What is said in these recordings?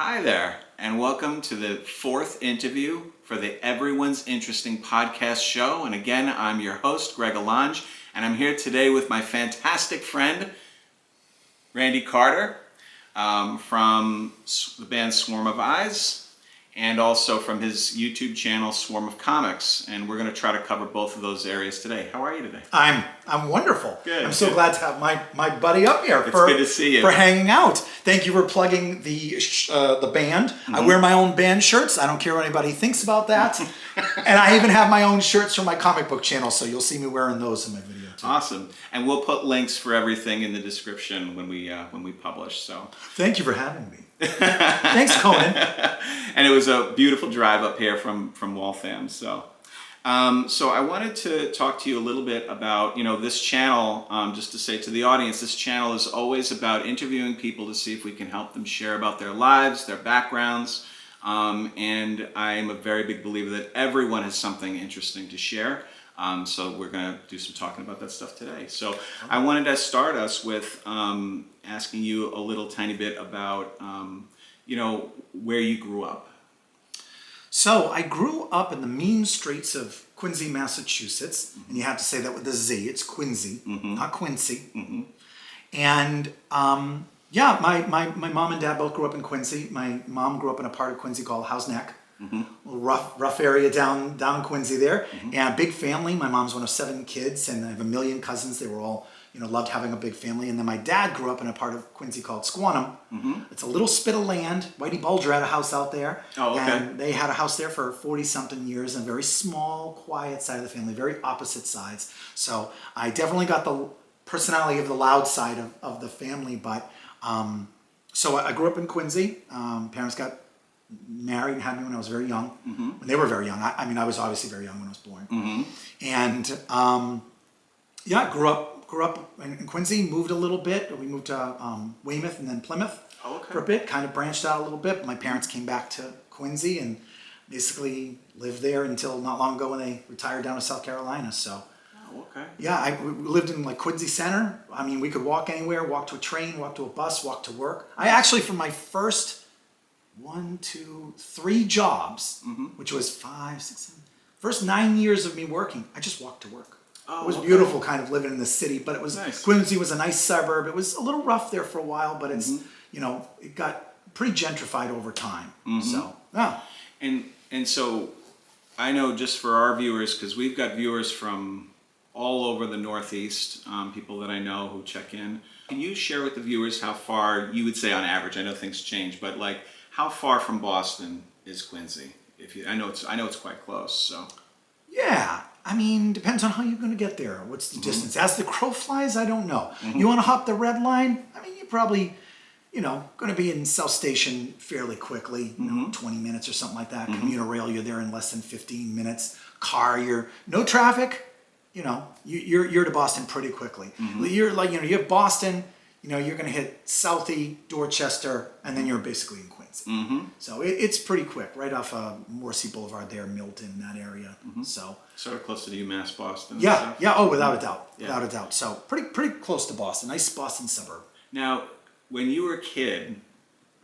Hi there, and welcome to the fourth interview for the Everyone's Interesting podcast show. And again, I'm your host, Greg Alonge, and I'm here today with my fantastic friend, Randy Carter, from the band Swarm of Eyes, and also from his YouTube channel, Swarm of Comics. And we're going to try to cover both of those areas today. How are you today? I'm wonderful. Good. I'm so glad to have my buddy up here. It's good to see you. For hanging out. Thank you for plugging the band. Mm-hmm. I wear my own band shirts. I don't care what anybody thinks about that. And I even have my own shirts from my comic book channel, so you'll see me wearing those in my video too. Awesome. And we'll put links for everything in the description when we publish. So thank you for having me. Thanks, Conan. And it was a beautiful drive up here from Waltham. So I wanted to talk to you a little bit about, this channel, just to say to the audience, this channel is always about interviewing people to see if we can help them share about their lives, their backgrounds. And I'm a very big believer that everyone has something interesting to share. So we're going to do some talking about that stuff today. So I wanted to start us with asking you a little tiny bit about, where you grew up. So I grew up in the mean streets of Quincy, Massachusetts. Mm-hmm. And you have to say that with a Z. It's Quincy, mm-hmm. not Quincy. Mm-hmm. And my mom and dad both grew up in Quincy. My mom grew up in a part of Quincy called House Neck. Mm-hmm. A little rough area down in Quincy there. Mm-hmm. And a big family. My mom's one of 7 kids, and I have a million cousins. They were all, loved having a big family. And then my dad grew up in a part of Quincy called Squantum. Mm-hmm. It's a little spit of land. Whitey Bulger had a house out there. Oh, okay. And they had a house there for 40-something years, and a very small, quiet side of the family, very opposite sides. So I definitely got the personality of the loud side of the family. But so I grew up in Quincy. Parents got married and had me when I was very young. Mm-hmm. When they were very young. I was obviously very young when I was born. Mm-hmm. And grew up in Quincy, moved a little bit. We moved to Weymouth and then Plymouth for a bit, kind of branched out a little bit. My parents came back to Quincy and basically lived there until not long ago when they retired down to South Carolina. So, okay. Yeah, we lived in Quincy Center. I mean, we could walk anywhere, walk to a train, walk to a bus, walk to work. I actually, for my first 1, 2, 3 jobs, mm-hmm. which was 5, 6, 7, first 9 years of me working, I just walked to work. It was beautiful kind of living in the city, but it was nice. Quincy was a nice suburb. It was a little rough there for a while, but it's, mm-hmm. It got pretty gentrified over time. Mm-hmm. So, yeah. And so I know just for our viewers, because we've got viewers from all over the Northeast, people that I know who check in. Can you share with the viewers how far you would say on average, I know things change, but how far from Boston is Quincy? I know it's quite close, so. Yeah. I mean, depends on how you're going to get there. What's the distance? As the crow flies, I don't know. Mm-hmm. You want to hop the red line? I mean, you're probably, going to be in South Station fairly quickly, 20 minutes or something like that. Mm-hmm. Commuter rail, you're there in less than 15 minutes. Car, you're no traffic. You're to Boston pretty quickly. Mm-hmm. You're you have Boston. You're going to hit Southie, Dorchester, and then you're basically in Quincy. Mm-hmm. So it's pretty quick, right off Morrissey Boulevard there, Milton, that area. Mm-hmm. So sort of close to UMass Boston. Yeah. Oh, without a doubt. So pretty close to Boston. Nice Boston suburb. Now, when you were a kid,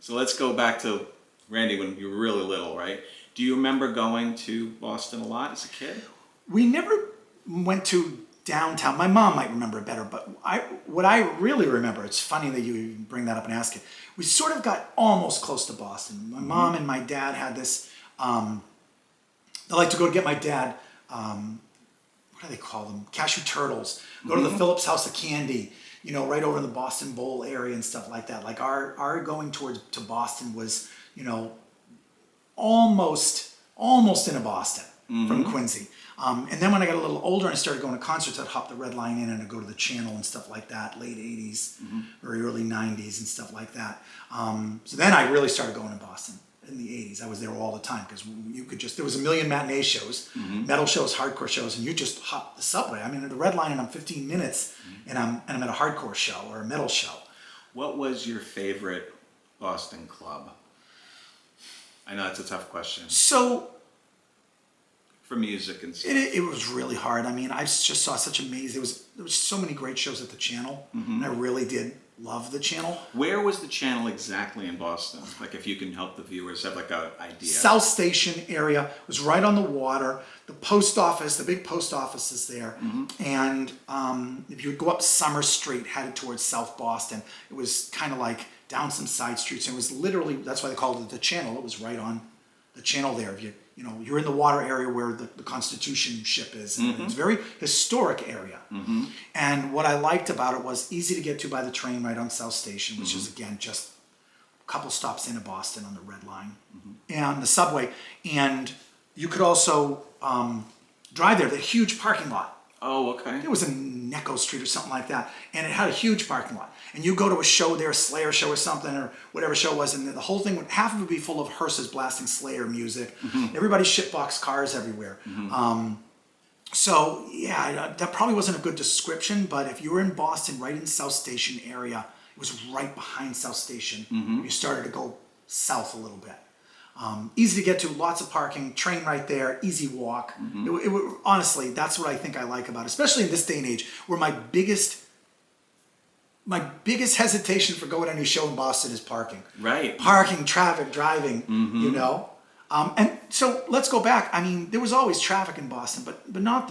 so let's go back to Randy when you were really little, right? Do you remember going to Boston a lot as a kid? We never went to downtown. My mom might remember it better, but what I really remember, it's funny that you bring that up and ask it. We sort of got almost close to Boston. My mom and my dad had this, they like to go to get my dad, what do they call them? Cashew turtles. Go to the Phillips House of Candy, right over in the Boston Bowl area and stuff like that. Like our going to Boston was, almost into Boston from Quincy. And then when I got a little older and I started going to concerts, I'd hop the Red Line in and I'd go to the Channel and stuff like that, late 80s, very early 90s and stuff like that. So then I really started going to Boston in the 80s. I was there all the time because there was a million matinee shows, metal shows, hardcore shows, and you just hop the subway. I mean, at the Red Line and I'm 15 minutes and I'm at a hardcore show or a metal show. What was your favorite Boston club? I know that's a tough question. So, for music and stuff. It was really hard. I mean, I just saw such amazing. There was so many great shows at the Channel, and I really did love the channel. Where was the channel exactly in Boston? Like, if you can help the viewers have like a idea. South Station area. It was right on the water. The post office, the big post office is there. And if you would go up Summer Street headed towards South Boston, it was kind of like down some side streets. And it was literally, that's why they called it the channel. It was right on the channel there. If you're in the water area where the Constitution ship is. And it's a very historic area. And what I liked about it was easy to get to by the train right on South Station, which is, again, just a couple stops into Boston on the Red Line and the subway. And you could also drive there. The huge parking lot. Oh, okay. It was in Necco Street or something like that. And it had a huge parking lot. And you go to a show there, a Slayer show or something, or whatever show it was, and the whole thing would, half of it would be full of hearses blasting Slayer music. Everybody's shitbox cars everywhere. So, yeah, that probably wasn't a good description, but if you were in Boston, right in South Station area, it was right behind South Station. You started to go south a little bit. Easy to get to, lots of parking, train right there, easy walk. Honestly, that's what I think I like about it, especially in this day and age, where my biggest hesitation for going to any show in Boston is parking. Right. Parking, traffic, driving, you know. And so let's go back. I mean, there was always traffic in Boston, but not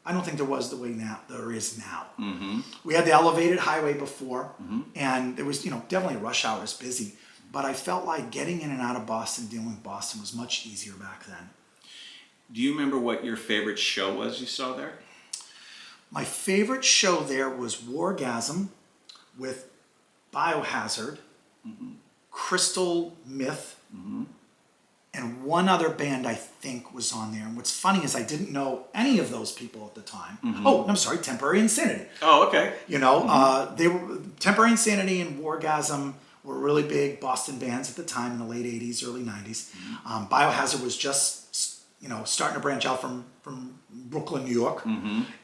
I don't think there was the way now there is now. We had the elevated highway before, and there was, definitely rush hours busy. But I felt like getting in and out of Boston, dealing with Boston was much easier back then. Do you remember what your favorite show was you saw there? My favorite show there was Wargasm with Biohazard, Crystal Myth, and one other band I think was on there. And what's funny is I didn't know any of those people at the time. Oh, I'm sorry, Temporary Insanity. Oh, okay. They were Temporary Insanity and Wargasm were really big Boston bands at the time in the late 80s, early 90s. Biohazard was just, starting to branch out from Brooklyn, New York.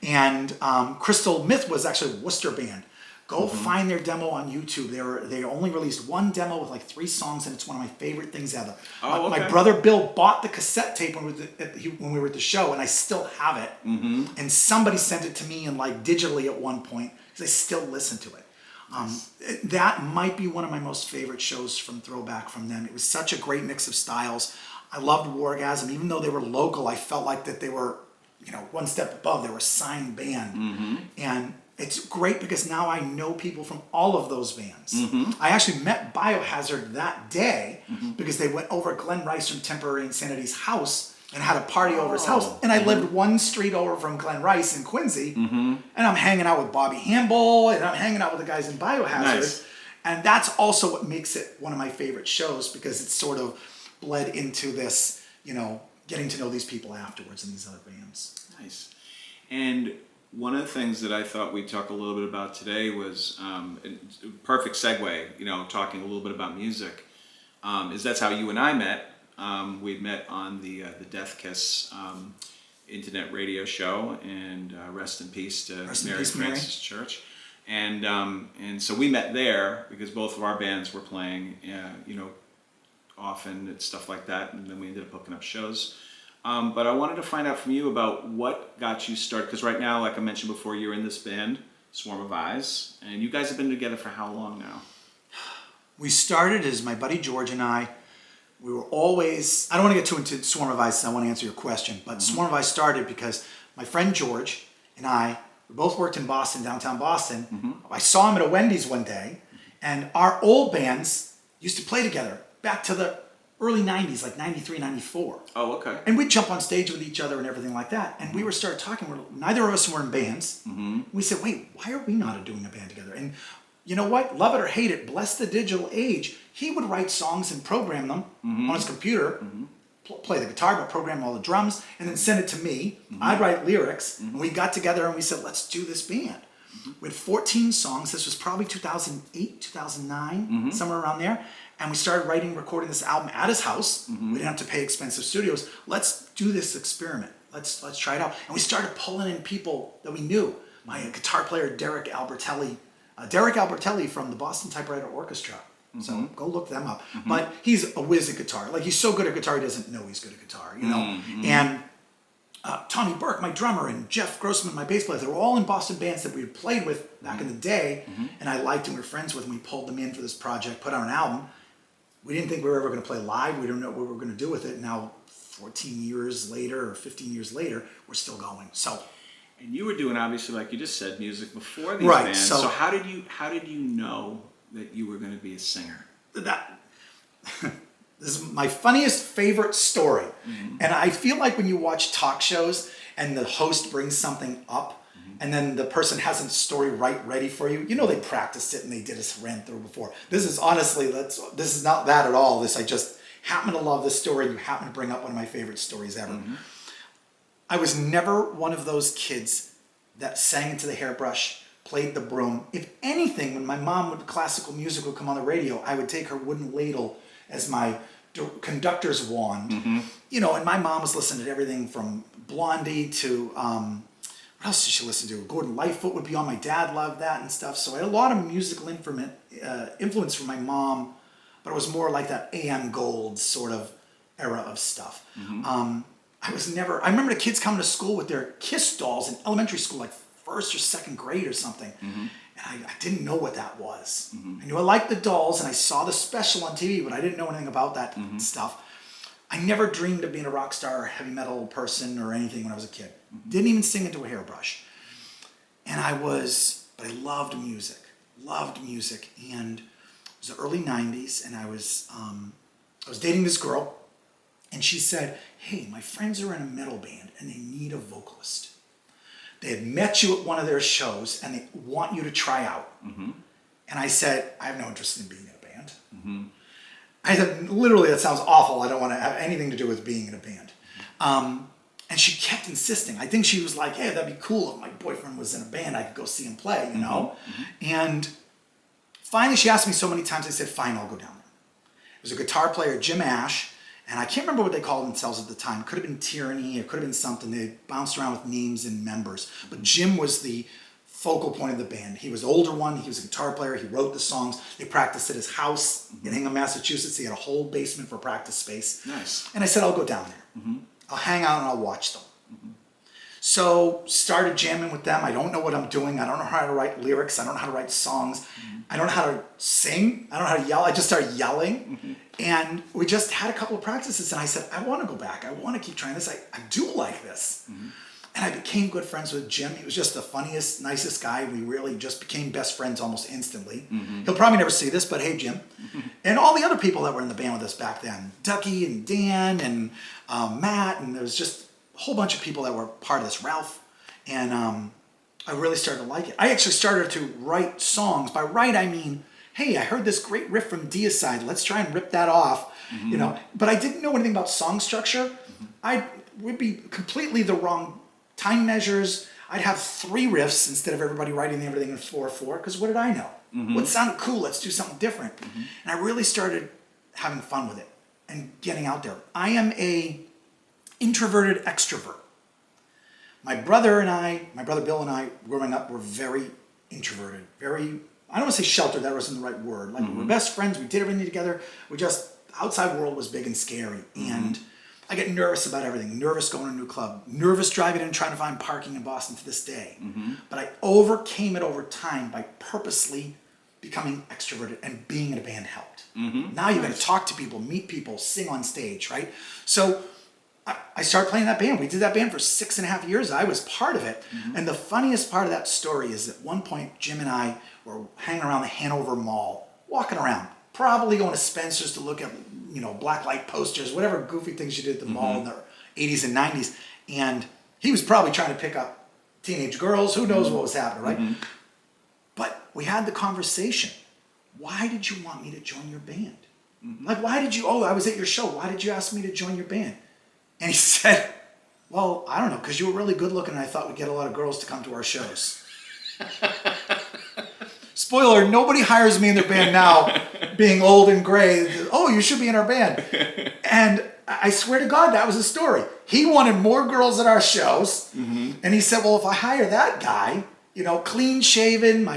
And Crystal Myth was actually a Worcester band. Go find their demo on YouTube. They only released one demo with like 3 songs, and it's one of my favorite things ever. My brother Bill bought the cassette tape when we were at the show, and I still have it. And somebody sent it to me in like digitally at one point, because I still listen to it. That might be one of my most favorite shows from Throwback from them. It was such a great mix of styles. I loved Wargasm. Even though they were local, I felt like that they were, one step above. They were a signed band. And it's great because now I know people from all of those bands. I actually met Biohazard that day because they went over Glenn Rice from Temporary Insanity's house and had a party over his house. And I lived one street over from Glenn Rice in Quincy. And I'm hanging out with Bobby Hamble, and I'm hanging out with the guys in Biohazard. Nice. And that's also what makes it one of my favorite shows, because it's sort of bled into this, getting to know these people afterwards in these other bands. Nice. And one of the things that I thought we'd talk a little bit about today was a perfect segue, talking a little bit about music, is that's how you and I met. We'd met on the Death Kiss internet radio show, and rest in peace to Mary Frances Church. And so we met there because both of our bands were playing, often at stuff like that, and then we ended up hooking up shows. But I wanted to find out from you about what got you started, because right now, like I mentioned before, you're in this band, Swarm of Eyes, and you guys have been together for how long now? We started as my buddy George and I. We were always, I don't want to get too into Swarm of Eyes, I want to answer your question, but Swarm of Eyes started because my friend George and I, we both worked in Boston, downtown Boston. I saw him at a Wendy's one day, and our old bands used to play together back to the early 90s, like 93, 94. Oh, okay. And we'd jump on stage with each other and everything like that. And we started talking, neither of us were in bands. We said, wait, why are we not doing a band together? And you know what? Love it or hate it, bless the digital age. He would write songs and program them on his computer, play the guitar, but program all the drums, and then send it to me. I'd write lyrics, and we got together and we said, let's do this band. We had 14 songs. This was probably 2008, 2009, somewhere around there. And we started recording this album at his house. We didn't have to pay expensive studios. Let's do this experiment. Let's try it out. And we started pulling in people that we knew. My guitar player, Derek Albertelli from the Boston Typewriter Orchestra. So go look them up. But he's a whiz at guitar. Like, he's so good at guitar, he doesn't know he's good at guitar, And Tommy Burke, my drummer, and Jeff Grossman, my bass player. They were all in Boston bands that we had played with back in the day, and I liked and we were friends with, and we pulled them in for this project, put out an album. We didn't think we were ever going to play live. We didn't know what we were going to do with it. Now, 14 years later or 15 years later, we're still going. So, And you were doing, obviously, like you just said, music before these Right, bands. so- So how did you know that you were going to be a singer? that this is my funniest favorite story. And I feel like when you watch talk shows and the host brings something up and then the person hasn't story ready for you, you know they practiced it and they did a ran through before. This is honestly, this is not that at all. I just happen to love this story. You happen to bring up one of my favorite stories ever. I was never one of those kids that sang into the hairbrush, played the broom. If anything, when my mom would classical music would come on the radio, I would take her wooden ladle as my conductor's wand. You know, and my mom was listening to everything from Blondie to what else did she listen to? Gordon Lightfoot would be on. My dad loved that and stuff. So I had a lot of musical influence from my mom, but it was more like that AM Gold sort of era of stuff. I remember the kids coming to school with their Kiss dolls in elementary school, like first or second grade or something. And I didn't know what that was. I knew I liked the dolls and I saw the special on TV, but I didn't know anything about that stuff. I never dreamed of being a rock star or heavy metal person or anything when I was a kid. Didn't even sing into a hairbrush. But I loved music. And it was the early 90s and I was dating this girl and she said, hey, my friends are in a metal band and they need a vocalist. They had met you at one of their shows and they want you to try out. And I said, I have no interest in being in a band. I said, literally, that sounds awful. I don't want to have anything to do with being in a band. And she kept insisting. I think she was like, hey, that'd be cool if my boyfriend was in a band. I could go see him play, you know? And finally, she asked me so many times, I said, fine, I'll go down there. It was a guitar player, Jim Ash, and I can't remember what they called themselves at the time. It could have been Tyranny, it could have been something. They bounced around with names and members. But Jim was the focal point of the band. He was the older one, he was a guitar player, he wrote the songs. They practiced at his house in Hingham, Massachusetts. He had a whole basement for practice space. Nice. And I said, I'll go down there. I'll hang out and I'll watch them. So started jamming with them. I don't know what I'm doing. I don't know how to write lyrics. I don't know how to write songs. I don't know how to sing. I don't know how to yell. I just started yelling. And we just had a couple of practices and I said, I want to go back. I want to keep trying this. I do like this. And I became good friends with Jim. He was just the funniest, nicest guy. We really just became best friends almost instantly. He'll probably never see this, but hey, Jim. And all the other people that were in the band with us back then, Ducky and Dan and Matt, and there was just a whole bunch of people that were part of this, Ralph. And I really started to like it. I actually started to write songs. By write, I mean, hey, I heard this great riff from Deicide. Let's try and rip that off, you know. But I didn't know anything about song structure. I would be completely the wrong time measures. I'd have 3 riffs instead of everybody writing everything in 4/4, because what did I know? What sounded cool? Let's do something different. And I really started having fun with it and getting out there. I am a introverted extrovert. My brother Bill and I, growing up, were very introverted, very, I don't want to say sheltered, that wasn't the right word. Like, we were best friends, we did everything together. The outside world was big and scary. And I get nervous about everything. Nervous going to a new club. Nervous driving in and trying to find parking in Boston to this day. But I overcame it over time by purposely becoming extroverted, and being in a band helped. Now you're going to talk to people, meet people, sing on stage, right? So I started playing that band. We did that band for 6.5 years. I was part of it. And the funniest part of that story is at one point, Jim and I were hanging around the Hanover Mall, walking around, probably going to Spencer's to look at, you know, blacklight posters, whatever goofy things you did at the mall in the 80s and 90s. And he was probably trying to pick up teenage girls. Who knows what was happening, right? But we had the conversation. Why did you want me to join your band? Like, why did you, I was at your show. Why did you ask me to join your band? And he said, well, I don't know, because you were really good looking and I thought we'd get a lot of girls to come to our shows. Spoiler, nobody hires me in their band now, being old and gray. Oh, you should be in our band. And I swear to God, that was the story. He wanted more girls at our shows. And he said, well, if I hire that guy, you know, clean shaven,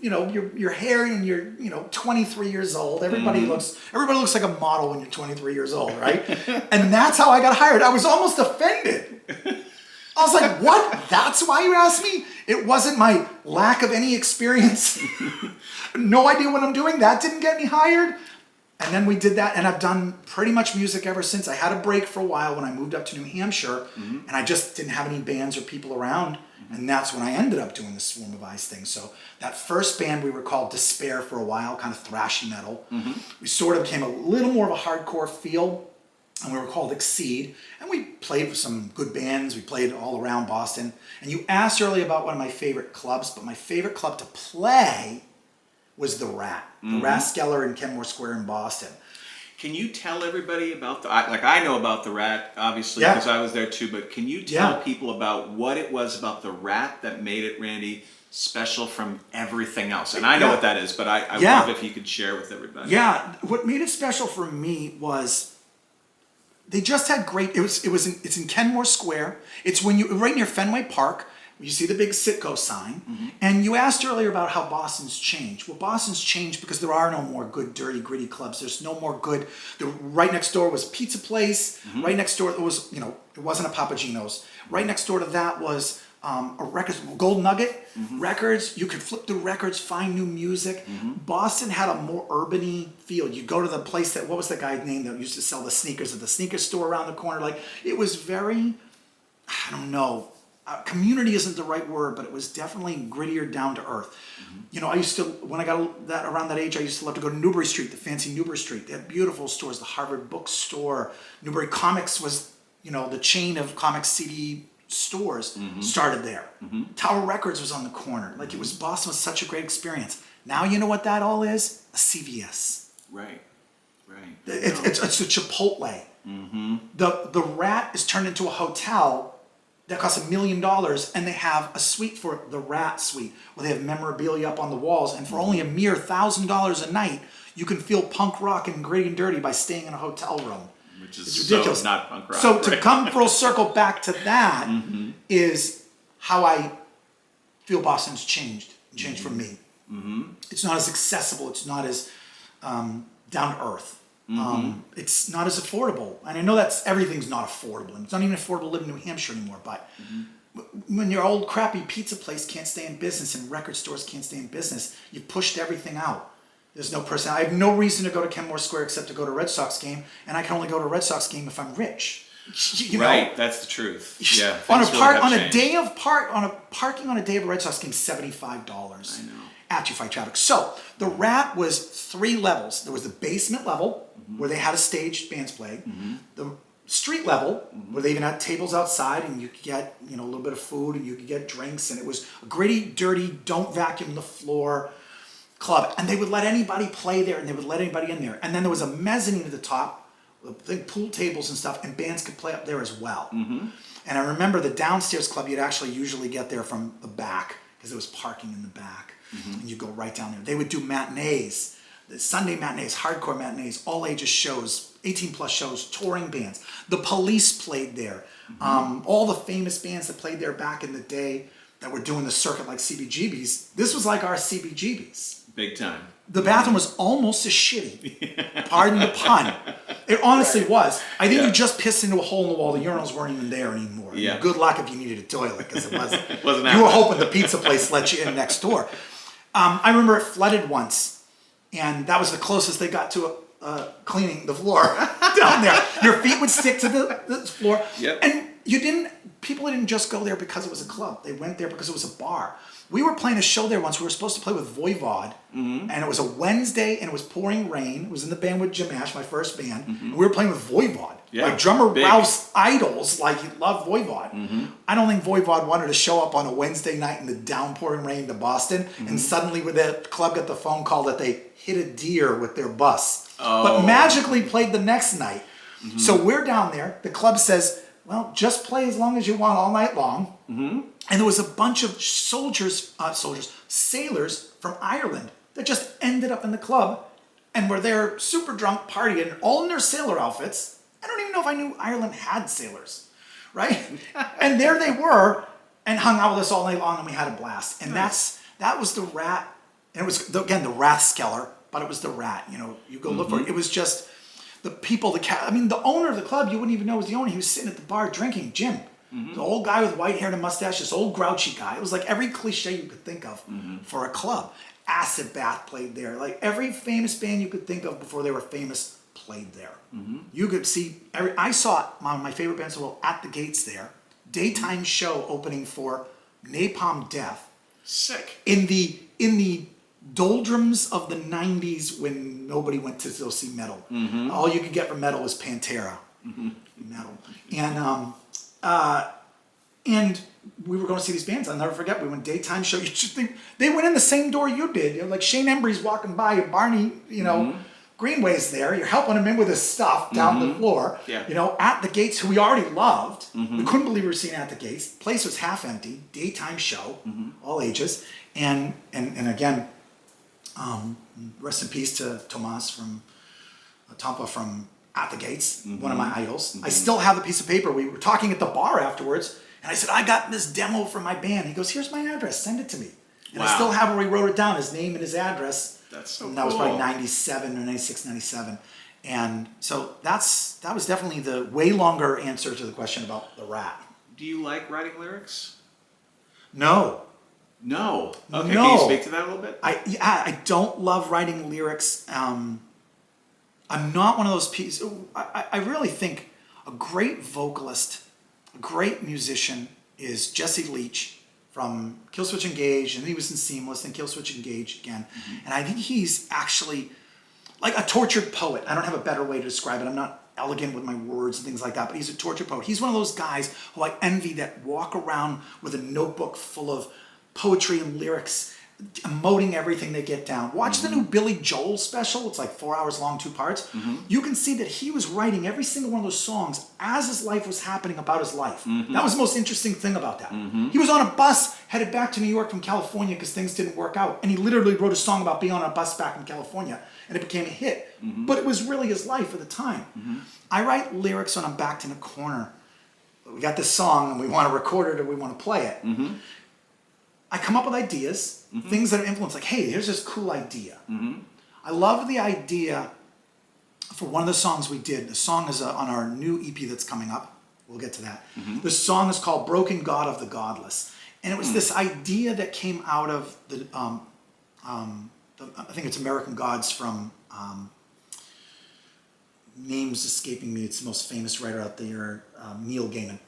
your hair, and you're, 23 years old. Everybody looks like a model when you're 23 years old, right? And that's how I got hired. I was almost offended. I was like, what? That's why you asked me? It wasn't my lack of any experience. No idea what I'm doing. That didn't get me hired. And then we did that, and I've done pretty much music ever since. I had a break for a while when I moved up to New Hampshire, and I just didn't have any bands or people around, and that's when I ended up doing the Swarm of Eyes thing. So that first band, we were called Despair for a while, kind of thrashy metal. We sort of became a little more of a hardcore feel, and we were called Exceed, and we played with some good bands. We played all around Boston. And you asked earlier about one of my favorite clubs, but my favorite club to play was the Rat. The Rathskeller in Kenmore Square in Boston. Can you tell everybody about I know about the Rat, obviously, because I was there too, but can you tell people about what it was about the Rat that made it, Randy, special from everything else? And I know what that is, but I love if you could share with everybody. Yeah, what made it special for me was they just had great, it's in Kenmore Square. It's right near Fenway Park. You see the big Sitco sign. And you asked earlier about how Boston's changed. Well, Boston's changed because there are no more good, dirty, gritty clubs. There's no more good. Right next door was a pizza place. Right next door, it wasn't a Papagino's. Right next door to that was a record, Gold Nugget records. You could flip through records, find new music. Boston had a more urban-y feel. You go to the place what was the guy's name that used to sell the sneakers at the sneaker store around the corner? Like, it was very, I don't know, community isn't the right word, but it was definitely grittier, down to earth. I used to, when I got around that age, I used to love to go to Newbury Street, the fancy Newbury Street. They had beautiful stores, the Harvard Bookstore. Newbury Comics was, the chain of comics CD stores started there. Tower Records was on the corner. Like, Boston was such a great experience. Now you know what that all is? A CVS. Right. It's a Chipotle. The Rat is turned into a hotel that costs $1 million, and they have a suite for the Rat Suite, where they have memorabilia up on the walls, and for only a mere $1,000 a night, you can feel punk rock and gritty and dirty by staying in a hotel room. Which is ridiculous. So not punk rock. So to come full circle back to that is how I feel Boston's changed for me. It's not as accessible. It's not as down to earth. It's not as affordable. And I know everything's not affordable. And it's not even affordable to live in New Hampshire anymore. But when your old crappy pizza place can't stay in business and record stores can't stay in business, you've pushed everything out. There's no person. I have no reason to go to Kenmore Square except to go to a Red Sox game. And I can only go to a Red Sox game if I'm rich. Right, that's the truth. Yeah. Parking on a day of a Red Sox game, $75. I know. After you fight traffic. So the Rat was 3 levels. There was the basement level where they had a stage bands play. The street level where they even had tables outside and you could get a little bit of food and you could get drinks, and it was a gritty, dirty, don't vacuum the floor club. And they would let anybody play there and they would let anybody in there. And then there was a mezzanine at the top, pool tables and stuff, and bands could play up there as well. And I remember the downstairs club, you'd actually usually get there from the back because there was parking in the back. And you go right down there. They would do matinees, the Sunday matinees, hardcore matinees, all ages shows, 18 plus shows, touring bands. The Police played there. All the famous bands that played there back in the day that were doing the circuit like CBGB's. This was like our CBGB's. Big time. The bathroom was almost as shitty. Pardon the pun. It honestly was. I think you just pissed into a hole in the wall. The urinals weren't even there anymore. Yeah. Good luck if you needed a toilet, because it wasn't. Wasn't you were hoping the pizza place let you in next door. I remember it flooded once, and that was the closest they got to cleaning the floor down there. Your feet would stick to the floor. Yep. And people didn't just go there because it was a club. They went there because it was a bar. We were playing a show there once. We were supposed to play with Voivod, and it was a Wednesday, and it was pouring rain. It was in the band with Jim Ash, my first band. And we were playing with Voivod. Yeah, like drummer big. Ralph's idols, like he loved Voivod. I don't think Voivod wanted to show up on a Wednesday night in the downpouring rain to Boston, and suddenly with the club got the phone call that they hit a deer with their bus, but magically played the next night. So we're down there. The club says, well, just play as long as you want all night long. And there was a bunch of sailors from Ireland that just ended up in the club and were there super drunk partying, all in their sailor outfits. I don't even know if I knew Ireland had sailors, right? And there they were and hung out with us all night long, and we had a blast. And that was the Rat. And it was, again, the Rathskeller, but it was the Rat. You go look for it. It was just the people, the owner of the club, you wouldn't even know was the owner. He was sitting at the bar drinking, Jim. The old guy with white hair and a mustache, this old grouchy guy. It was like every cliche you could think of for a club. Acid Bath played there. Like every famous band you could think of before they were famous played there. You could see, I saw one of my favorite bands in the world, At the Gates there. Daytime show opening for Napalm Death. Sick. In the doldrums of the 90s when nobody went to go see metal. All you could get from metal was Pantera. Metal. And we were going to see these bands. I'll never forget. We went daytime show. You should think they went in the same door you did. You know, like Shane Embry's walking by, and Barney, Greenway's there. You're helping him in with his stuff down the floor. Yeah. At the Gates, who we already loved. We couldn't believe we were seeing At the Gates. Place was half empty. Daytime show, all ages. And again, rest in peace to Tomas from Tampa from At the Gates, one of my idols. I still have the piece of paper. We were talking at the bar afterwards, and I said, I got this demo from my band. He goes, here's my address. Send it to me. And I still have where he wrote it down, his name and his address. That's so and cool. That was probably 97 or 96, 97. And so that was definitely the way longer answer to the question about the Rat. Do you like writing lyrics? No. No. Okay, No. can you speak to that a little bit? I don't love writing lyrics. I'm not one of those people. I really think a great vocalist, a great musician is Jesse Leach from Killswitch Engage, and he was in Seamless, and Killswitch Engage again. And I think he's actually like a tortured poet. I don't have a better way to describe it. I'm not elegant with my words and things like that, but he's a tortured poet. He's one of those guys who I envy that walk around with a notebook full of poetry and lyrics, emoting everything they get down. Watch the new Billy Joel special. It's like 4 hours long, 2 parts. You can see that he was writing every single one of those songs as his life was happening about his life. That was the most interesting thing about that. He was on a bus headed back to New York from California because things didn't work out. And he literally wrote a song about being on a bus back in California. And it became a hit. But it was really his life at the time. I write lyrics when I'm backed in a corner. We got this song and we want to record it or we want to play it. I come up with ideas, things that are influenced, like, hey, here's this cool idea. I love the idea for one of the songs we did. The song is on our new EP that's coming up. We'll get to that. The song is called Broken God of the Godless. And it was this idea that came out of the I think it's American Gods from, name's escaping me, it's the most famous writer out there, Neil Gaiman.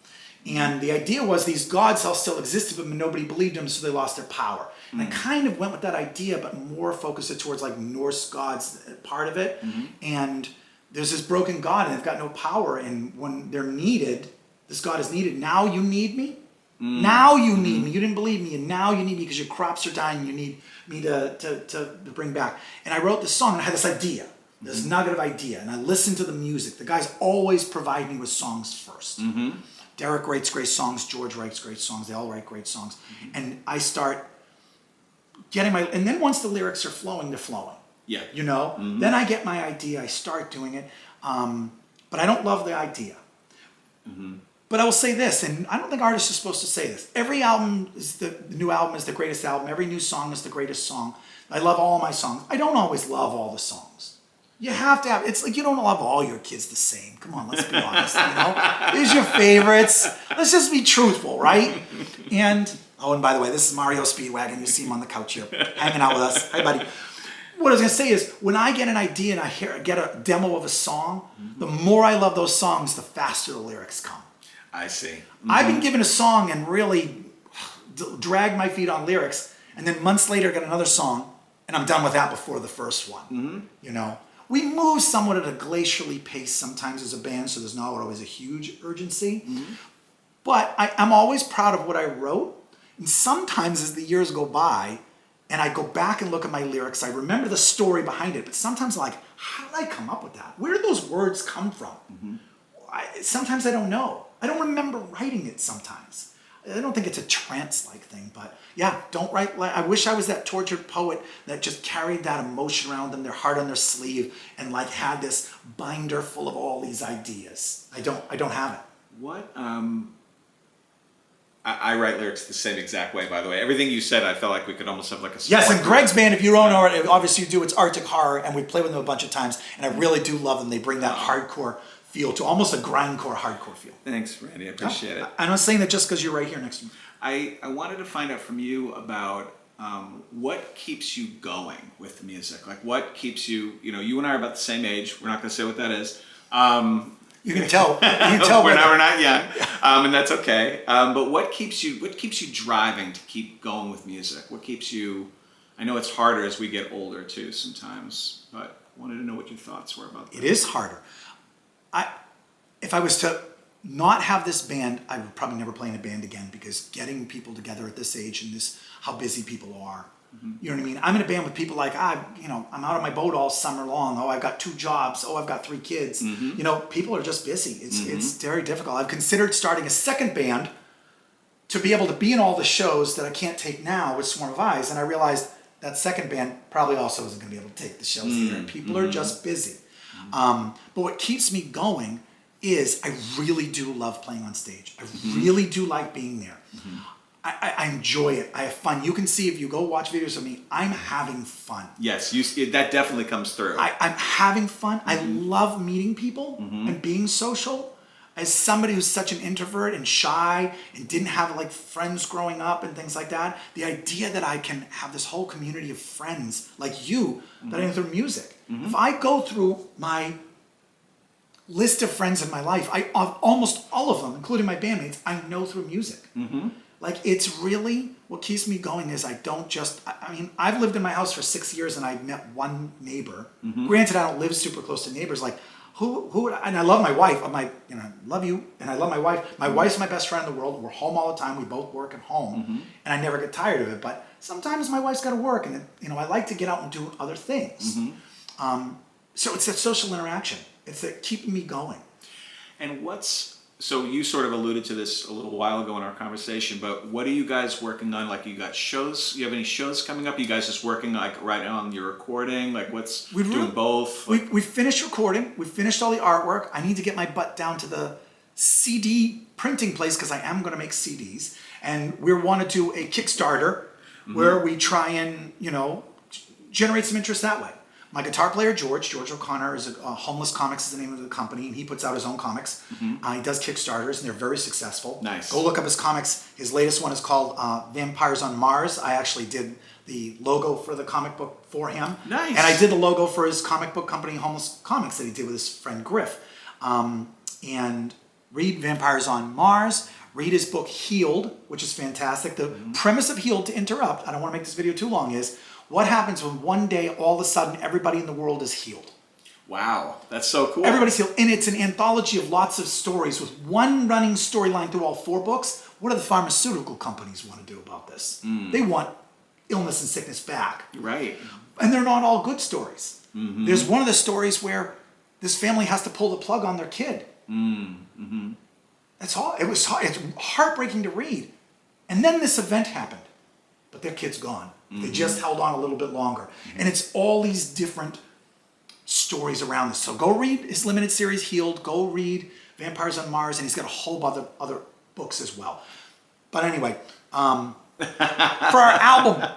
And the idea was these gods all still existed, but nobody believed them, so they lost their power. And I kind of went with that idea, but more focused it towards like Norse gods part of it. And there's this broken god, and they've got no power. And when they're needed, this god is needed. Now you need me. Now you need me. You didn't believe me, and now you need me because your crops are dying. You need me to bring back. And I wrote this song, and I had this idea, this nugget of idea, and I listened to the music. The guys always provide me with songs first. Derek writes great songs. George writes great songs. They all write great songs. And I start getting and then once the lyrics are flowing, they're flowing. Yeah. Then I get my idea. I start doing it. But I don't love the idea. But I will say this, and I don't think artists are supposed to say this. Every album the new album is the greatest album. Every new song is the greatest song. I love all my songs. I don't always love all the songs. You have to have, it's like you don't love all your kids the same. Come on, let's be honest, Here's your favorites. Let's just be truthful, right? And by the way, this is Mario Speedwagon. You see him on the couch here, hanging out with us. Hi, buddy. What I was going to say is, when I get an idea and I get a demo of a song, the more I love those songs, the faster the lyrics come. I see. I've been given a song and really dragged my feet on lyrics, and then months later get another song, and I'm done with that before the first one. We move somewhat at a glacially pace sometimes as a band, so there's not always a huge urgency. But I'm always proud of what I wrote. And sometimes as the years go by, and I go back and look at my lyrics, I remember the story behind it. But sometimes I'm like, how did I come up with that? Where did those words come from? Sometimes I don't know. I don't remember writing it sometimes. I don't think it's a trance-like thing, but yeah, don't write like, I wish I was that tortured poet that just carried that emotion around them, their heart on their sleeve, and like had this binder full of all these ideas. I don't have it. What, I write lyrics the same exact way, by the way. Everything you said, I felt like we could almost have like a... Yes, and Greg's band, if you don't know it, obviously you do, it's Arctic Horror, and we play with them a bunch of times, and I really do love them. They bring that hardcore feel to, almost a grindcore, hardcore feel. Thanks, Randy. I appreciate it. I'm not saying that just because you're right here next to me. I wanted to find out from you about what keeps you going with music. Like, what keeps you, you and I are about the same age. We're not going to say what that is. You can tell. You can tell we're not young, and that's okay. But what keeps you driving to keep going with music? What keeps you? I know it's harder as we get older too sometimes, but I wanted to know what your thoughts were about that. It is harder. If I was to not have this band, I would probably never play in a band again, because getting people together at this age and how busy people are. You know what I mean? I'm in a band with people like, I'm out on my boat all summer long. Oh, I've got 2 jobs. Oh, I've got 3 kids. People are just busy. It's very difficult. I've considered starting a second band to be able to be in all the shows that I can't take now with Swarm of Eyes. And I realized that second band probably also isn't going to be able to take the shows either. And people are just busy. But what keeps me going is I really do love playing on stage. I really do like being there. I enjoy it. I have fun. You can see if you go watch videos of me, I'm having fun. Yes, that definitely comes through. I'm having fun. I love meeting people and being social. As somebody who's such an introvert and shy and didn't have like friends growing up and things like that, the idea that I can have this whole community of friends like you that I know through music. If I go through my list of friends in my life, almost all of them, including my bandmates, I know through music. Like, it's really what keeps me going is I've lived in my house for 6 years and I've met one neighbor. Granted, I don't live super close to neighbors. Like, and I love my wife. I love you, and I love my wife. My wife's my best friend in the world. We're home all the time. We both work at home, and I never get tired of it. But sometimes my wife's got to work, and I like to get out and do other things. So it's that social interaction. It's that keeping me going. And so you sort of alluded to this a little while ago in our conversation, but what are you guys working on? Like, you got shows? You have any shows coming up? You guys just working like right on your recording? Like, doing both? We finished recording. We finished all the artwork. I need to get my butt down to the CD printing place because I am going to make CDs. And we want to do a Kickstarter where we try and, generate some interest that way. My guitar player, George O'Connor, is Homeless Comics is the name of the company, and he puts out his own comics. He does Kickstarters, and they're very successful. Nice. Go look up his comics. His latest one is called Vampires on Mars. I actually did the logo for the comic book for him. Nice. And I did the logo for his comic book company, Homeless Comics, that he did with his friend Griff. And read Vampires on Mars. Read his book Healed, which is fantastic. The premise of Healed, to interrupt, I don't want to make this video too long, is what happens when one day all of a sudden everybody in the world is healed. Wow, that's so cool. Everybody's healed. And it's an anthology of lots of stories with one running storyline through all 4 books. What do the pharmaceutical companies want to do about this? They want illness and sickness back. Right. And they're not all good stories. There's one of the stories where this family has to pull the plug on their kid. That's all. It's heartbreaking to read. And then this event happened, but their kid's gone. They just held on a little bit longer. And it's all these different stories around this. So go read his limited series Healed. Go read Vampires on Mars, and he's got a whole other books as well. But anyway, for our album,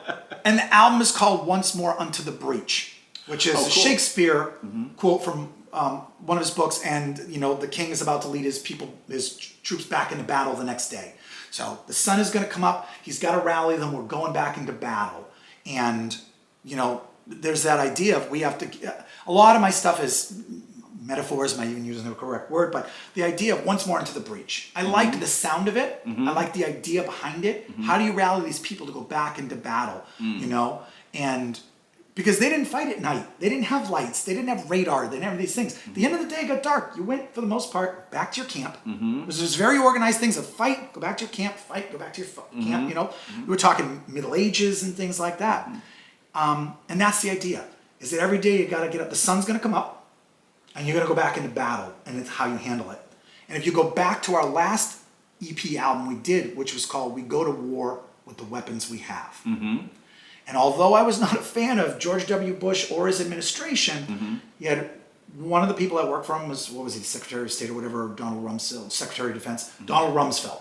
and the album is called Once More Unto the Breach, which is a Shakespeare quote from one of his books, and the king is about to lead his troops back into battle the next day. So the sun is going to come up. He's got to rally them. We're going back into battle. And, there's that idea of we have to... A lot of my stuff is metaphors. Am I even using the correct word? But the idea of once more into the breach. I like the sound of it. I like the idea behind it. How do you rally these people to go back into battle? And... because they didn't fight at night. They didn't have lights. They didn't have radar. They didn't have these things. At the end of the day, it got dark. You went, for the most part, back to your camp. It was just very organized things of fight, go back to your camp, fight, go back to your camp, We were talking Middle Ages and things like that. And that's the idea, is that every day you got to get up. The sun's going to come up, and you're going to go back into battle, and it's how you handle it. And if you go back to our last EP album we did, which was called We Go to War with the Weapons We Have. And although I was not a fan of George W. Bush or his administration, he had one of the people that worked for him was, Secretary of State or whatever, Donald Rumsfeld, Secretary of Defense, Donald Rumsfeld.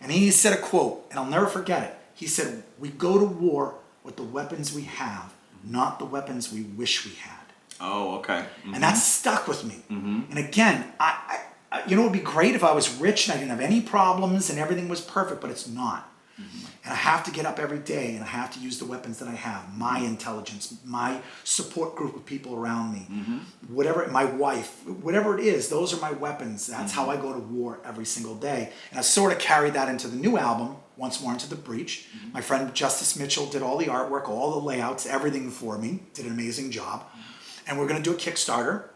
And he said a quote, and I'll never forget it. He said, "We go to war with the weapons we have, not the weapons we wish we had." Oh, okay. And that stuck with me. And again, you know, it would be great if I was rich and I didn't have any problems and everything was perfect, but it's not. And I have to get up every day and I have to use the weapons that I have, my intelligence, my support group of people around me, whatever, my wife, whatever it is, those are my weapons. That's how I go to war every single day. And I sort of carried that into the new album, Once More Into the Breach. My friend Justice Mitchell did all the artwork, all the layouts, everything for me, did an amazing job. And we're going to do a Kickstarter.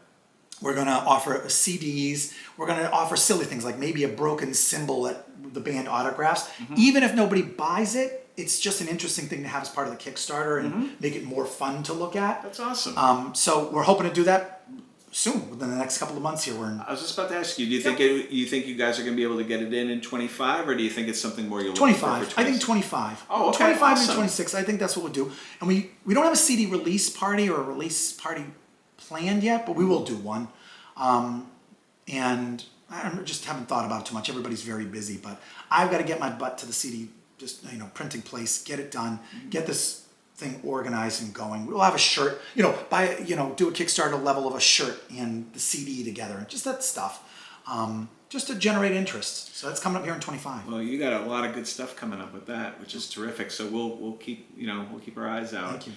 We're going to offer CDs. We're going to offer silly things like maybe a broken cymbal that the band autographs. Even if nobody buys it, it's just an interesting thing to have as part of the Kickstarter and make it more fun to look at. That's awesome. So we're hoping to do that soon, within the next couple of months here. I was just about to ask you, do you think you think you guys are going to be able to get it in 25, or do you think it's something more you'll look 25. for I think 25. Oh, okay. 25 awesome. and 26. I think that's what we'll do. And we don't have a CD release party or a release party planned yet, but we will do one. And I just haven't thought about it too much. Everybody's very busy, but I've got to get my butt to the CD, just, you know, printing place, get it done, get this thing organized and going. We'll have a shirt, you know, do a Kickstarter level of a shirt and the CD together, and just that stuff, just to generate interest. So that's coming up here in 25. Well, you got a lot of good stuff coming up with that, which is terrific. So we'll keep our eyes out. Thank you.